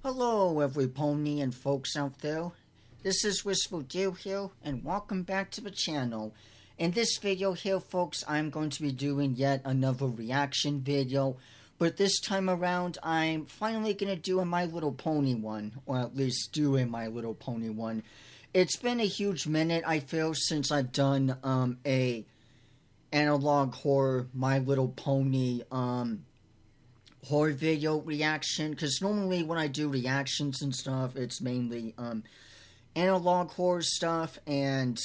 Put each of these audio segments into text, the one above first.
Hello, every pony and folks out there. This is Wistful Deer here, and welcome back to the channel. In this video here, folks, I'm going to be doing yet another reaction video, but this time around, I'm finally going to do a My Little Pony one, or at least do a My Little Pony one. It's been a huge minute, I feel, since I've done a analog horror My Little Pony horror video reaction, because normally when I do reactions and stuff, it's mainly analog horror stuff, and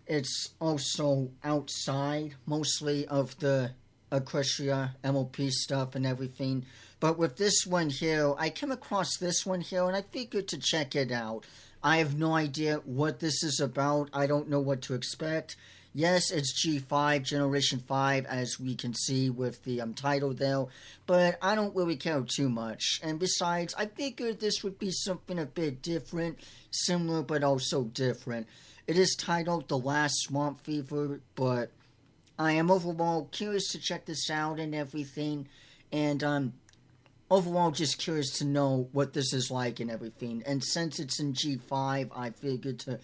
it's also outside mostly of the Equestria MLP stuff and everything. But with this one here, I came across this one here and I figured to check it out. I have no idea what this is about. I don't know what to expect. Yes, it's G5, Generation 5, as we can see with the title there, but I don't really care too much. And besides, I figured this would be something a bit different, similar but also different. It is titled The Last Swamp Fever, but I am overall curious to check this out and everything, and overall just curious to know what this is like and everything. And since it's in G5, I figured to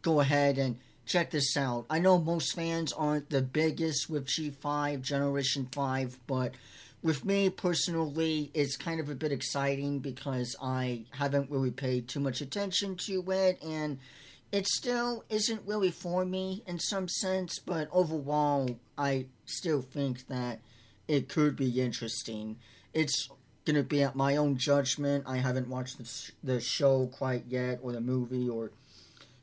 go ahead and check this out. I know most fans aren't the biggest with G5, Generation 5, but with me personally, it's kind of a bit exciting because I haven't really paid too much attention to it, and it still isn't really for me in some sense, but overall, I still think that it could be interesting. It's going to be at my own judgment. I haven't watched the show quite yet, or the movie, or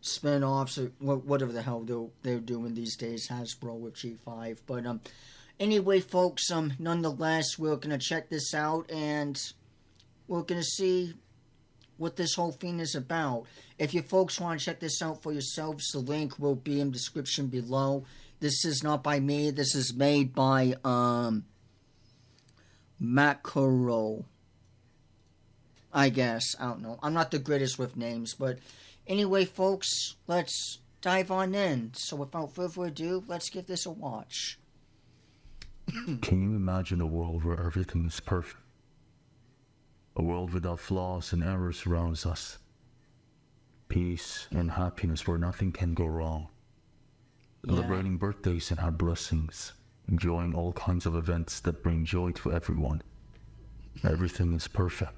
spin-offs, or whatever the hell they're doing these days, Hasbro with G5. But anyway, folks, nonetheless, we're gonna check this out, and we're gonna see what this whole thing is about. If you folks want to check this out for yourselves, the link will be in the description below. This is not by me. This is made by Macro, I guess. I don't know. I'm not the greatest with names, but anyway, folks, let's dive on in. So without further ado, let's give this a watch. Can you imagine a world where everything is perfect? A world without flaws and errors surrounds us. Peace and happiness where nothing can go wrong. Celebrating birthdays and our blessings. Enjoying all kinds of events that bring joy to everyone. Everything is perfect.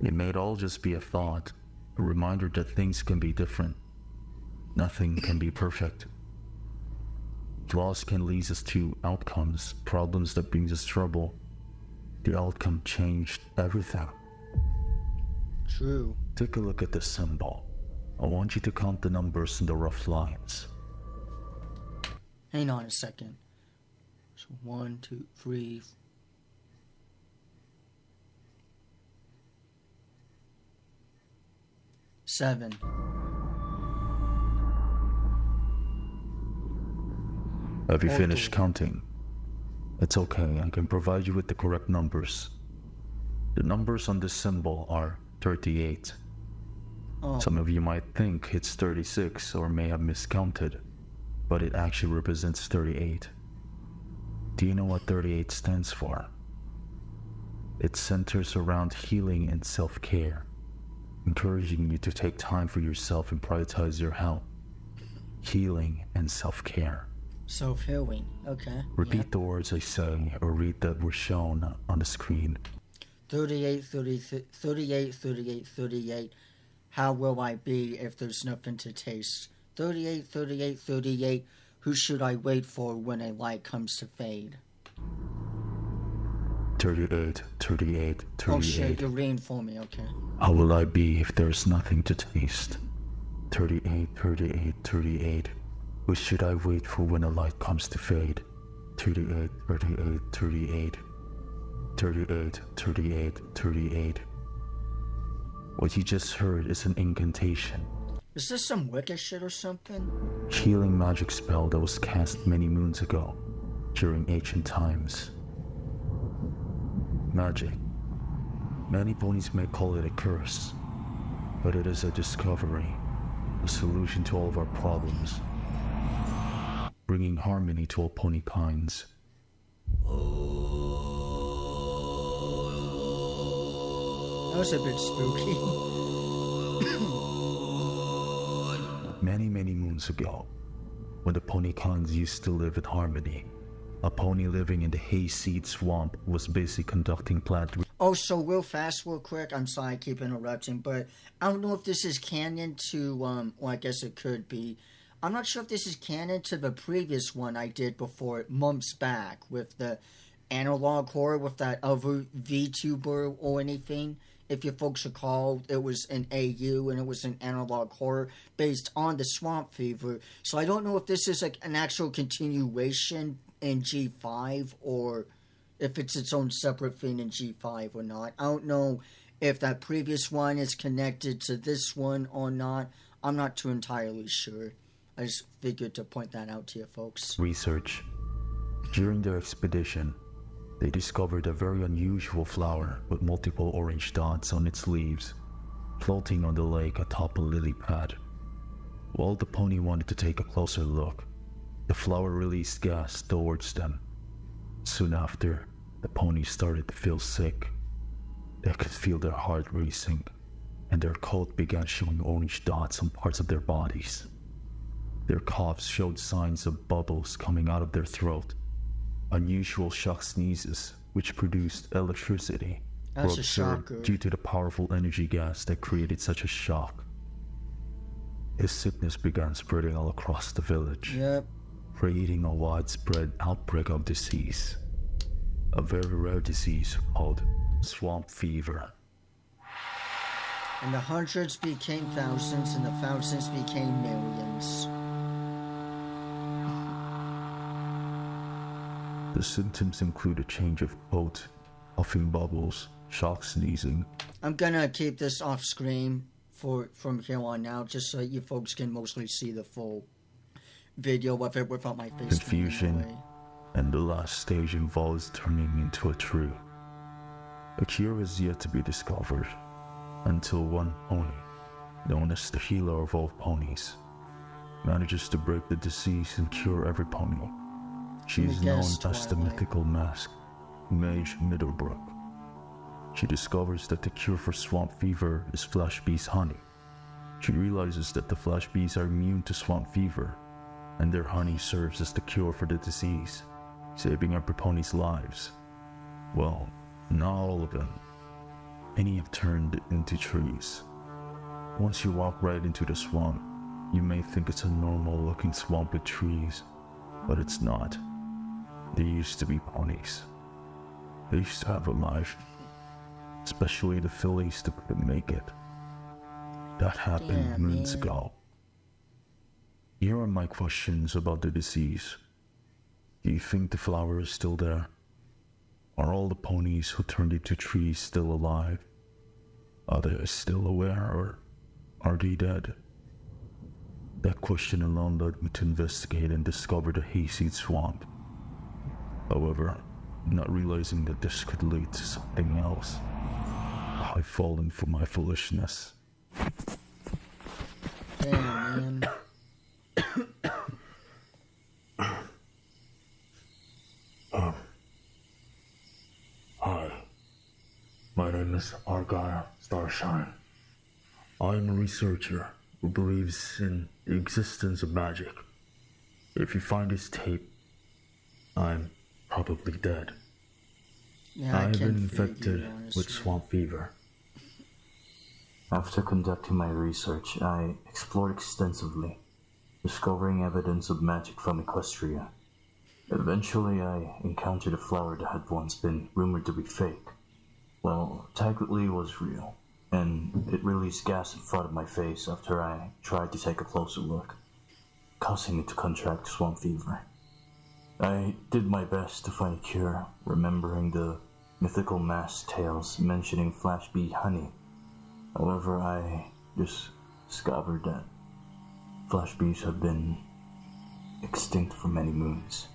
It may all just be a thought. A reminder that things can be different. Nothing can be perfect. Flaws can lead us to outcomes, problems that brings us trouble. The outcome changed everything. True. Take a look at this symbol. I want you to count the numbers in the rough lines. Hang on a second. So 1, 2, 3, 7. Have you finished counting? It's okay, I can provide you with the correct numbers. The numbers on this symbol are 38. Some of you might think it's 36 or may have miscounted, but it actually represents 38. Do you know what 38 stands for? It centers around healing and self-care, encouraging you to take time for yourself and prioritize your health. Healing and self-care. Self-healing, okay. Repeat the words I say or read that were shown on the screen. 38, 38, 38, 38. How will I be if there's nothing to taste? 38, 38, 38. Who should I wait for when a light comes to fade? 38, 38, 38. Oh shit, you're reading for me, okay. How will I be if there's nothing to taste? 38, 38, 38. Who should I wait for when a light comes to fade? 38, 38, 38. 38, 38, 38. What you just heard is an incantation. Is this some wicked shit or something? Healing magic spell that was cast many moons ago, during ancient times. Magic. Many ponies may call it a curse, but it is a discovery, a solution to all of our problems, bringing harmony to all pony kinds. That was a bit spooky. Many, many moons ago, when the pony clans used to live in harmony, a pony living in the hayseed swamp was busy conducting plant. Oh, so real fast, real quick. I'm sorry I keep interrupting, but I don't know if this is canon to, well, I guess it could be. I'm not sure if this is canon to the previous one I did before, months back, with the analog horror with that other VTuber or anything. If you folks recall, it was an AU and it was an analog horror based on the swamp fever. So I don't know if this is like an actual continuation in G5 or if it's its own separate thing in G5 or not. I don't know if that previous one is connected to this one or not. I'm not too entirely sure. I just figured to point that out to you folks. Research. During their expedition, they discovered a very unusual flower with multiple orange dots on its leaves, floating on the lake atop a lily pad. While the pony wanted to take a closer look, the flower released gas towards them. Soon after, the pony started to feel sick. They could feel their heart racing, and their coat began showing orange dots on parts of their bodies. Their coughs showed signs of bubbles coming out of their throat. Unusual shock sneezes, which produced electricity, were observed due to the powerful energy gas that created such a shock. His sickness began spreading all across the village, creating a widespread outbreak of disease. A very rare disease called swamp fever. And the hundreds became thousands, and the thousands became millions. The symptoms include a change of coat, puffing bubbles, shock sneezing. I'm gonna keep this off screen from here on out, just so you folks can mostly see the full video of it without my face. Confusion, and the last stage involves turning into a tree. A cure is yet to be discovered, until one pony, known as the healer of all ponies, manages to break the disease and cure every pony. She is known as the mythical mask, Mage Middlebrook. She discovers that the cure for swamp fever is flesh bees' honey. She realizes that the flesh bees are immune to swamp fever, and their honey serves as the cure for the disease, saving every pony's lives. Well, not all of them. Many have turned into trees. Once you walk right into the swamp, you may think it's a normal-looking swamp with trees, but it's not. They used to be ponies. They used to have a life, especially the fillies that couldn't make it. That happened moons ago. Here are my questions about the disease. Do you think the flower is still there? Are all the ponies who turned into trees still alive? Are they still aware, or are they dead? That question alone led me to investigate and discover the hayseed swamp. However, not realizing that this could lead to something else, I've fallen for my foolishness. Damn, man. Hi, my name is Argyle Starshine. I am a researcher who believes in the existence of magic. If you find this tape, I'm probably dead. Yeah, I have been infected with swamp fever. After conducting my research, I explored extensively, discovering evidence of magic from Equestria. Eventually, I encountered a flower that had once been rumored to be fake. Well, technically it was real, and it released gas in front of my face after I tried to take a closer look, causing me to contract swamp fever. I did my best to find a cure, remembering the mythical mask tales mentioning flash bee honey. However, I just discovered that flash bees have been extinct for many moons.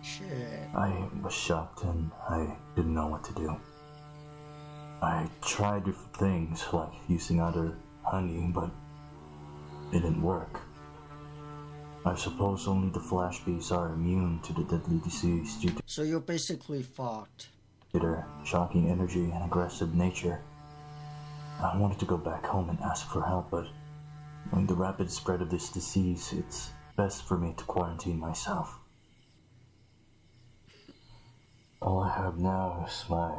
Shit. I was shocked and I didn't know what to do. I tried different things like using other honey, but it didn't work. I suppose only the flash bees are immune to the deadly disease due to So you're basically fucked. their shocking energy and aggressive nature. I wanted to go back home and ask for help, but knowing the rapid spread of this disease, it's best for me to quarantine myself. All I have now is my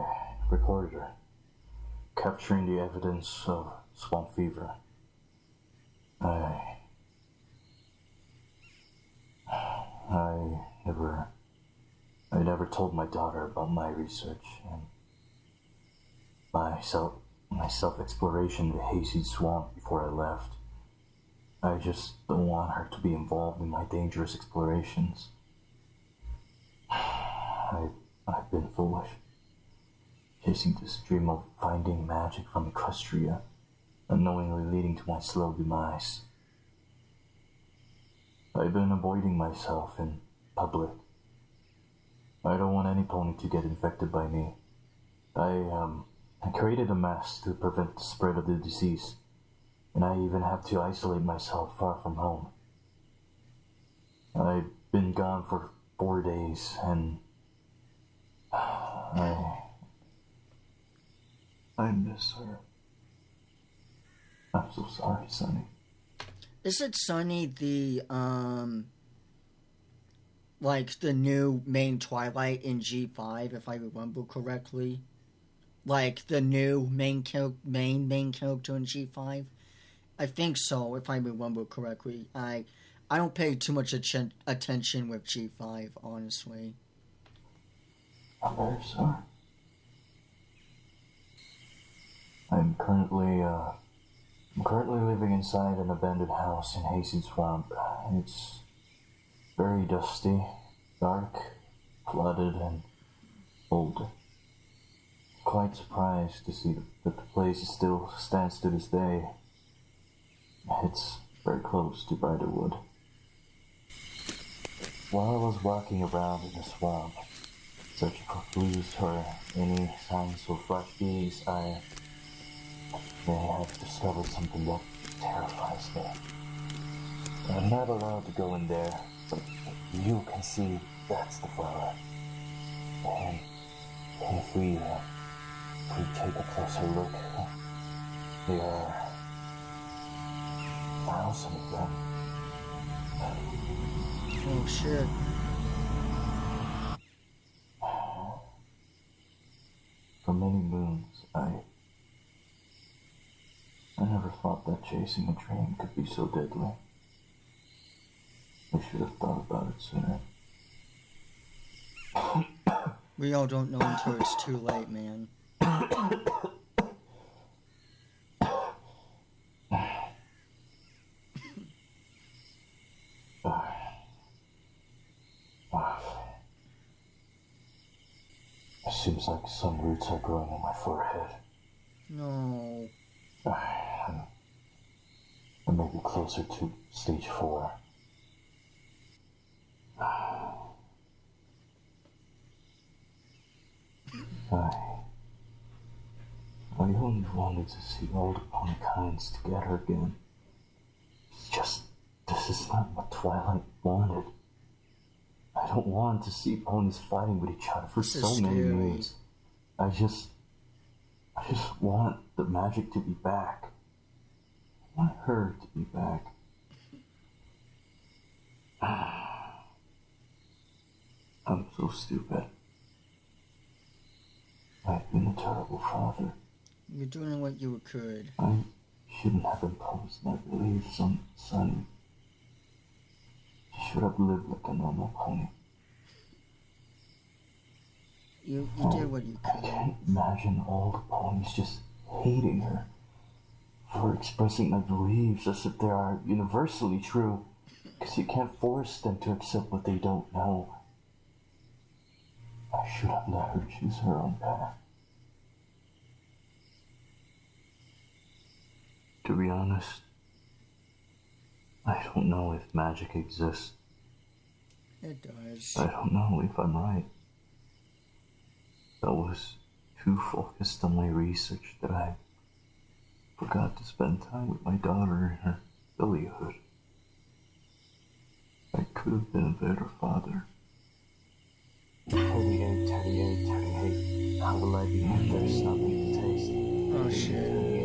recorder, capturing the evidence of swamp fever. I never told my daughter about my research and my self-exploration in the hazy swamp before I left. I just don't want her to be involved in my dangerous explorations. I've been foolish, chasing this dream of finding magic from Equestria, unknowingly leading to my slow demise. I've been avoiding myself in public. I don't want any pony to get infected by me. I created a mask to prevent the spread of the disease, and I even have to isolate myself far from home. I've been gone for 4 days, and I miss her. I'm so sorry, Sonny. Isn't Sunny the like the new main Twilight in G5, if I remember correctly? Like the new main character in G5? I think so, if I remember correctly. I don't pay too much attention with G5, honestly. I'm very sorry. I'm currently living inside an abandoned house in Hazy Swamp. It's very dusty, dark, flooded, and old. Quite surprised to see that the place still stands to this day. It's very close to Bridlewood. While I was walking around in the swamp, searching for clues or any signs of flash bees, I may have discovered something that terrifies me. I'm not allowed to go in there, but you can see that's the flower. And if we take a closer look, there are 1,000 of them. Oh shit. For many moons, I never thought that chasing a dream could be so deadly. I should have thought about it sooner. We all don't know until it's too late, man. It seems like some roots are growing on my forehead. No. I may be closer to stage 4. I only wanted to see all the pony kinds together again. It's just, this is not what Twilight wanted. I don't want to see ponies fighting with each other for so many moons. I just want the magic to be back. I want her to be back. I'm so stupid. I've been a terrible father. You're doing what you could. I shouldn't have imposed my beliefs on Sunny. She should have lived like a normal pony. You did what you could. I can't imagine all the ponies just hating her for expressing my beliefs as if they are universally true, because you can't force them to accept what they don't know. I should have let her choose her own path. To be honest, I don't know if magic exists. It does. I don't know if I'm right. I was too focused on my research that I forgot to spend time with my daughter in her babyhood. I could have been a better father. 38, how will I be if there's nothing to taste? Oh shit.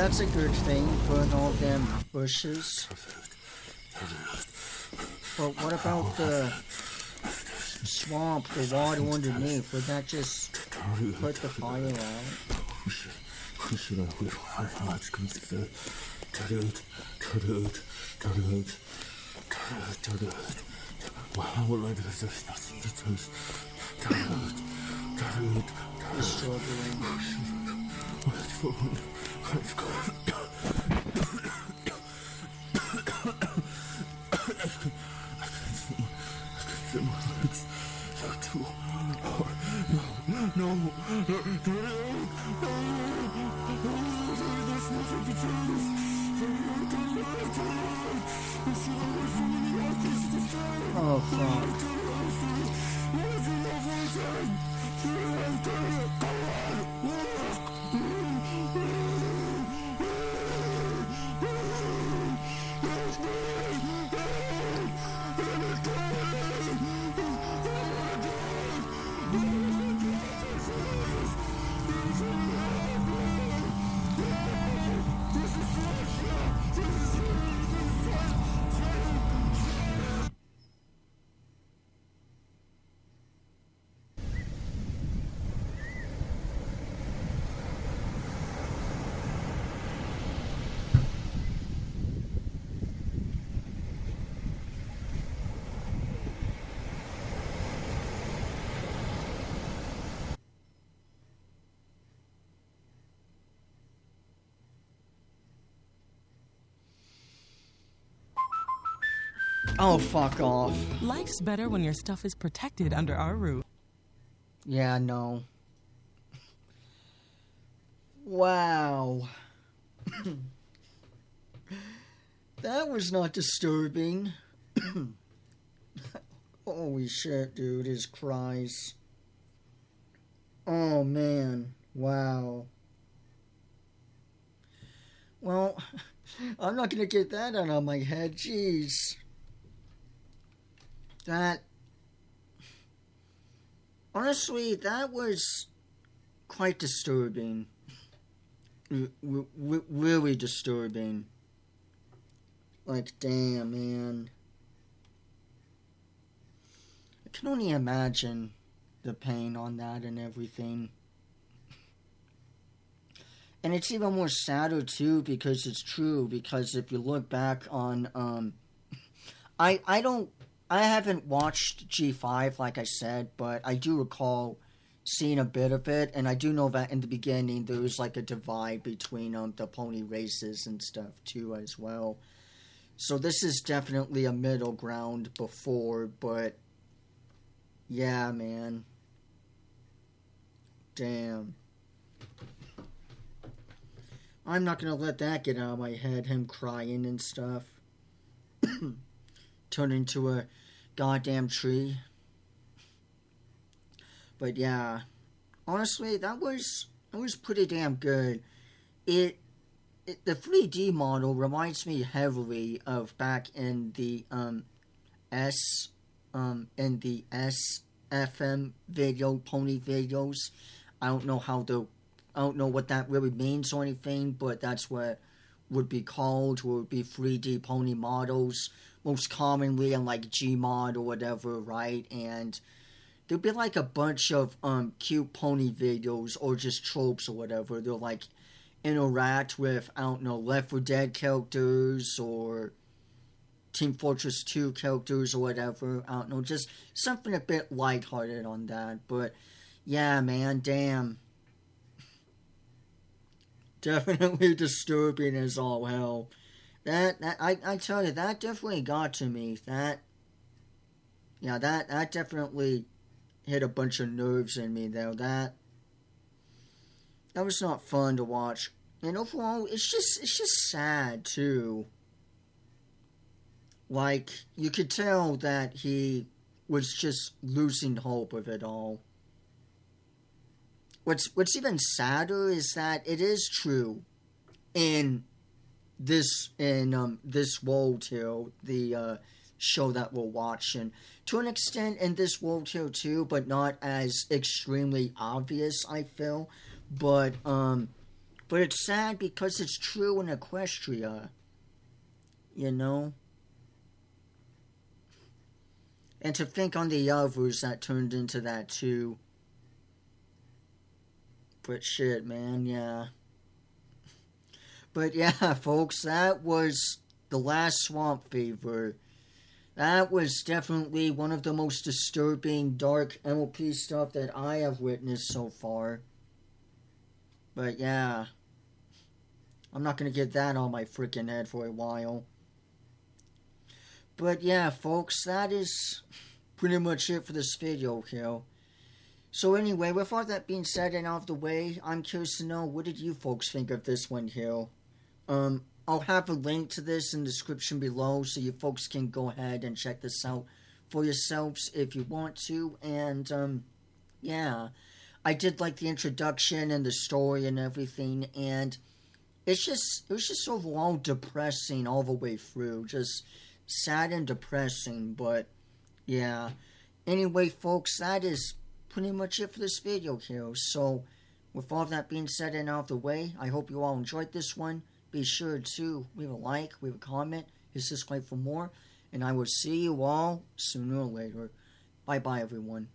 that's a good thing, burn all them bushes. But what about the swamp, the water underneath? Would that just put the fire out? You're struggling. Oh, fuck. Oh, fuck off. Life's better when your stuff is protected under our roof. Yeah, no. Wow. That was not disturbing. Holy shit, dude, his cries. Oh, man. Wow. Well, I'm not gonna get that out of my head, jeez. Honestly, that was quite disturbing. Really disturbing. Like, damn, man. I can only imagine the pain on that and everything. And it's even more sadder, too, because it's true. Because if you look back on, I haven't watched G5, like I said, but I do recall seeing a bit of it, and I do know that in the beginning there was like a divide between the pony races and stuff too as well. So this is definitely a middle ground before, but yeah, man. Damn. I'm not gonna let that get out of my head, him crying and stuff. Turn into a goddamn tree. But yeah, honestly, that was pretty damn good. The 3D model reminds me heavily of back in the SFM video, pony videos. I don't know what that really means or anything, but that's what would be called, would be 3D pony models, most commonly in like Gmod or whatever, right? And there'd be like a bunch of cute pony videos or just tropes or whatever. They'll like interact with, I don't know, Left 4 Dead characters or Team Fortress 2 characters or whatever. I don't know, just something a bit lighthearted on that. But yeah, man, damn. Definitely disturbing as all hell. I tell you, that definitely got to me. That definitely hit a bunch of nerves in me, though. That was not fun to watch. And overall, it's just sad, too. Like, you could tell that he was just losing hope of it all. What's even sadder is that it is true in this world here, the show that we're watching. To an extent in this world here too, but not as extremely obvious, I feel. But But it's sad because it's true in Equestria. You know? And to think on the others that turned into that too. But shit, man, yeah. But yeah, folks, that was the last Swamp Fever. That was definitely one of the most disturbing, dark MLP stuff that I have witnessed so far. But yeah, I'm not going to get that on my freaking head for a while. But yeah, folks, that is pretty much it for this video here. So anyway, with all that being said and out of the way, I'm curious to know, what did you folks think of this one here? I'll have a link to this in the description below so you folks can go ahead and check this out for yourselves if you want to. And, yeah, I did like the introduction and the story and everything, and it was just overall depressing all the way through. Just sad and depressing, but, yeah. Anyway, folks, that is pretty much it for this video here. So, with all that being said and out of the way, I hope you all enjoyed this one. Be sure to leave a like, leave a comment, hit subscribe for more, and I will see you all sooner or later. Bye-bye, everyone.